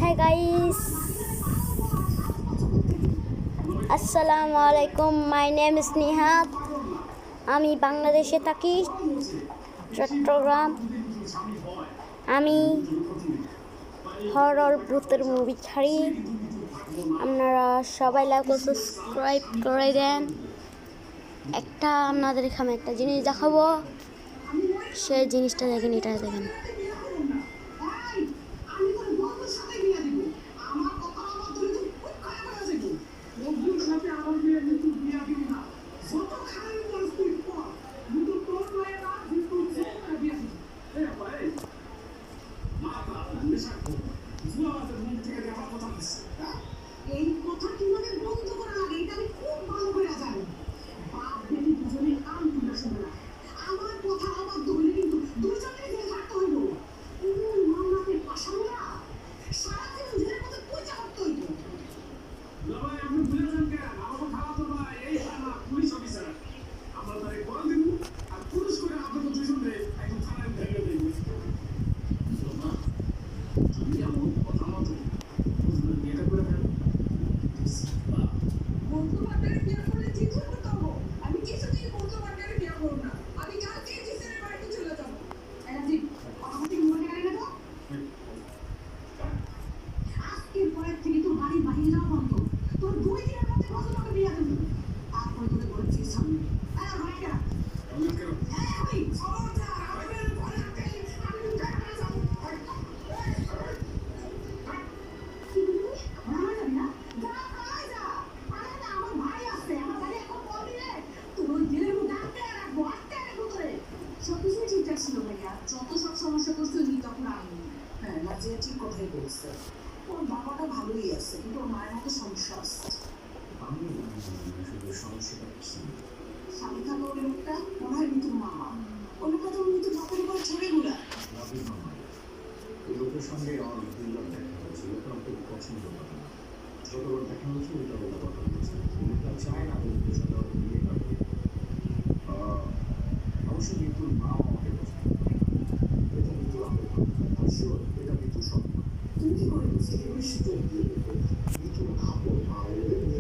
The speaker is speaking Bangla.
Hi guys, আসসালামু আলাইকুম। My name is Nihat. আমি বাংলাদেশে থাকি, চট্টগ্রাম। আমি হরর ভূতের মুভি ছাড়ি। আপনারা সবাই লাইক ও সাবস্ক্রাইব করে দেন। আপনাদের এখানে একটা জিনিস দেখাবো, সেই জিনিসটা দেখেন, এটা দেখেন। এই কথা কিভাবে বন্ধ করা লাগে এটা আমি খুব ভালো করে জানি। বাপ বেটি দুজনে কান খুলে শুনে না, আমার কথা অবাধ্য হলে কিন্তু দুজনেই জেলে থাকতে হইব। মামলাতে পাশানোরা সারাদিন জেলের মধ্যে পয়সা করতে হইব। আপনি ভুলে যান কেন? আমার খাওয়া তো ভাই এই থানা পুলিশ অফিসার, আমরা তারে কল দিব আর পুলিশ করে আপনাকে দুজনে একদম থানায় ধরে দেব। তুমি এমন কথা মতো এটা করে ফেলো। বন্ধু বান্ধবের বিয়ে করলে জিত করতে হবো। আমি কিছুতেই বন্ধু বান্ধবের বিয়ে করবো না। আমি কালকে জিতের বাড়িতে চলে যাবো। এটা ঠিক আমাকে মনে করে না তো। আজকের পরের থেকে তোর বাড়ি বাইরে যাওয়া বন্ধ। তোর 2 দিনের মধ্যে ভদ্রলোকে বিয়ে দেবো। তারপরে তোকে বলেছি সামনে ভাইরা আমি খবরদার আমাদের ঘরেতে আমি দেখা যাবো। কি বললি? আমার যাবি না? যা পালাই যা। আরে না, আমার ভাই আছে, আমার ভাই এখন কল দিলে তোর ওই জেলের মধ্যে আটকে রাখবো তোরে। সবকিছুই ঠিকঠাক ছিল ভাইয়া, যত সব সমস্যা করছে উনি তখন আমি। হ্যাঁ, নাজিয়া ঠিক কথাই বলছে। ওর বাবাটা ভালোই আছে, কিন্তু ওর মায়ের মতো সমস্যা আছে। আমি শুধু সমস্যাটা কি সাথে থাকা ওই লোকটা মনে হয় মৃত্যুর মামা। ওই লোকটা তো মৃত্যুর বাপের উপর ছড়ে ঘুরা। রাবির মামা, ওই লোকের সঙ্গে আমার দুইবার দেখা হয়েছে। লোকটা আমাকে পছন্দ করে না। যতবার দেখা হয়েছে ওইটা ওটা কথা বলছে। লোকটা চায় না ওদের সাথে ওর বিয়ে করবে। অবশ্য মৃত্যুর মা আমাকে পছন্দ করে না। এটা মৃত্যুর আমাকে এটা মৃত্যুর স্বপ্ন। তুমি কি করে বুঝতে এগুলি সুযোগ দিয়ে মৃত্যুর আপন